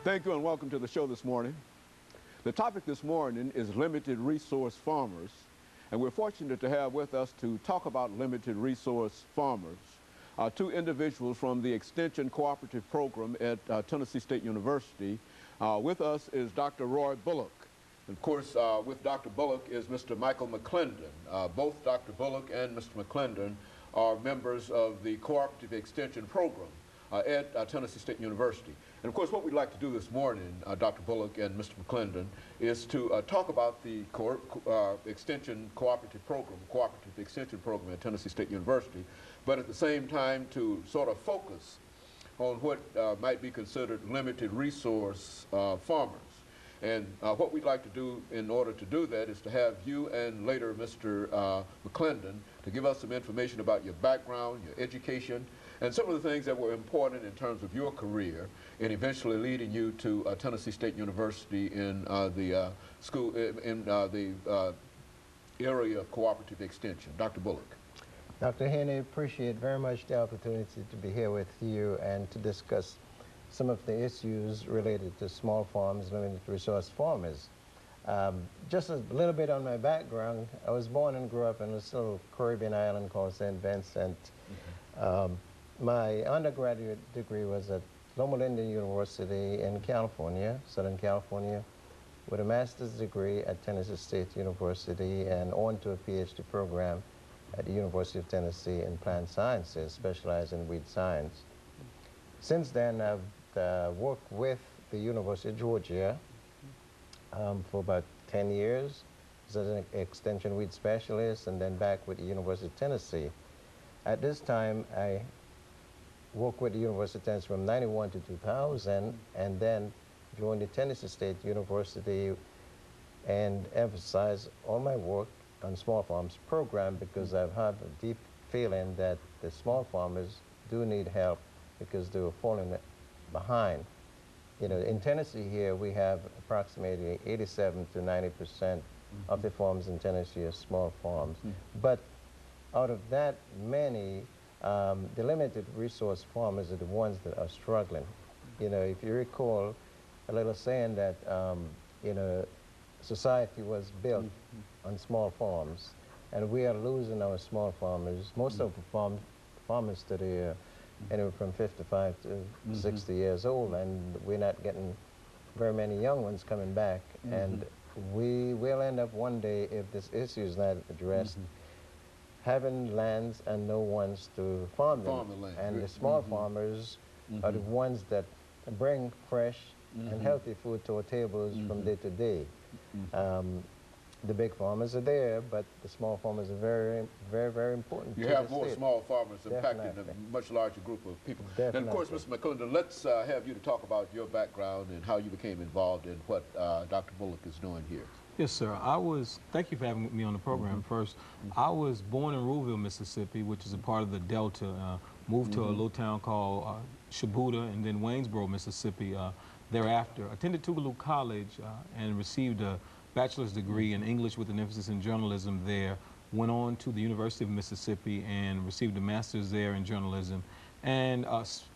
Thank you and welcome to the show this morning. The topic this morning is limited resource farmers, and we're fortunate to have with us to talk about limited resource farmers two individuals from the Extension Cooperative Program at Tennessee State University. With us is Dr. RBullock. And of course, with Dr. Bullock is Mr. MMcLandon. Both Dr. Bullock and Mr. McClendon are members of the Cooperative Extension Program at Tennessee State University. And of course, what we'd like to do this morning, Dr. Bullock and Mr. McClendon, is to talk about the Extension Cooperative Program, Cooperative Extension Program at Tennessee State University, but at the same time to sort of focus on what might be considered limited resource farmers. And what we'd like to do in order to do that is to have you and later Mr. McClendon to give us some information about your background, your education, and some of the things that were important in terms of your career and eventually leading you to Tennessee State University in the school, in the area of cooperative extension. Dr. Bullock. Dr. Haney, appreciate very much the opportunity to be here with you and to discuss some of the issues related to small farms, limited resource farmers. Just a little bit on my background, I was born and grew up in this little Caribbean island called St. Vincent. My undergraduate degree was at Loma Linda University in California, Southern California, with a master's degree at Tennessee State University and on to a PhD program at the University of Tennessee in plant sciences, specialized in weed science. Since then, I've worked with the University of Georgia for about 10 years as an extension weed specialist, and then back with the University of Tennessee. At this time, I worked with the University of Tennessee from 91 to 2000, and then joined the Tennessee State University and emphasized all my work on small farms program because I've had a deep feeling that the small farmers do need help because they were falling behind. You know, in Tennessee here, we have approximately 87 to 90% of the farms in Tennessee are small farms. But out of that many, the limited resource farmers are the ones that are struggling. You know, if you recall a little saying that, you know, society was built on small farms, and we are losing our small farmers. Most of the farmers today are anywhere from 55 to 60 years old, and we're not getting very many young ones coming back. And we will end up one day, if this issue is not addressed, having lands and no ones to farm them. And the small farmers are the ones that bring fresh and healthy food to our tables from day to day. The big farmers are there, but the small farmers are very, very, very important. You have more small farmers impacting a much larger group of people. Definitely. And of course, Mr. McClendon, let's have you to talk about your background and how you became involved in what Dr. Bullock is doing here. Yes, sir. Thank you for having me on the program first. I was born in Ruleville, Mississippi, which is a part of the Delta. Moved to a little town called Shabuta, and then Waynesboro, Mississippi thereafter. Attended Tougaloo College and received a bachelor's degree in English with an emphasis in journalism there. Went on to the University of Mississippi and received a master's there in journalism. And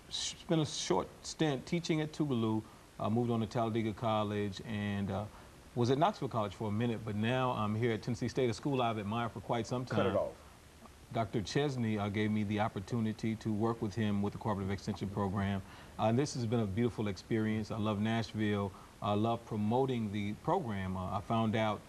spent a short stint teaching at Tougaloo, moved on to Talladega College, and was at Knoxville College for a minute, but now I'm here at Tennessee State, a school I've admired for quite some time. Cut it off. Dr. Chesney gave me the opportunity to work with him with the Cooperative Extension Program. And this has been a beautiful experience. I love Nashville. I love promoting the program. I found out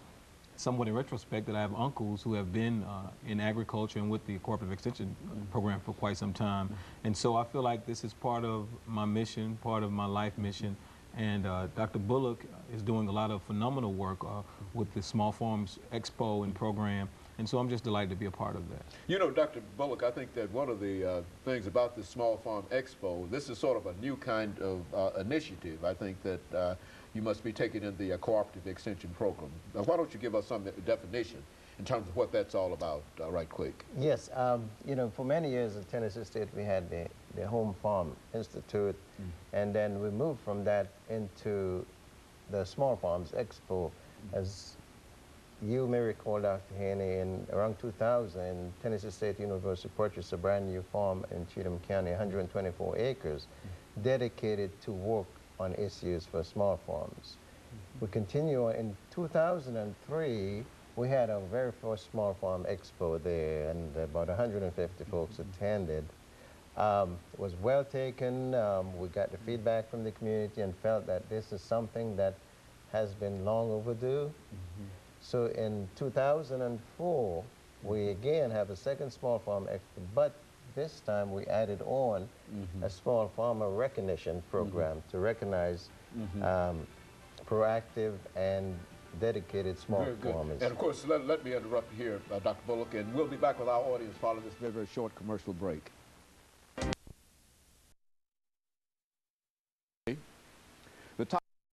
somewhat in retrospect that I have uncles who have been in agriculture and with the Cooperative Extension Program for quite some time. And so I feel like this is part of my mission, part of my life mission. And Dr. Bullock is doing a lot of phenomenal work with the Small Farms Expo and program. And so I'm just delighted to be a part of that. You know, Dr. Bullock, I think that one of the things about this Small Farm Expo, this is sort of a new kind of initiative, I think, that you must be taking in the Cooperative Extension Program. Now, why don't you give us some definition in terms of what that's all about right quick? Yes, you know, for many years at Tennessee State, we had the Home Farm Institute, and then we moved from that into the Small Farms Expo. As you may recall, Dr. Haney, in around 2000, Tennessee State University purchased a brand new farm in Cheatham County, 124 acres, dedicated to work on issues for small farms. We continue on. In 2003, we had our very first small farm expo there, and about 150 folks attended. It was well taken. We got the feedback from the community and felt that this is something that has been long overdue. So in 2004, we again have a second small farm expo, but this time we added on a small farmer recognition program to recognize proactive and dedicated small farmers. And of course, let me interrupt here, Dr. Bullock, and we'll be back with our audience following this very, very short commercial break. The top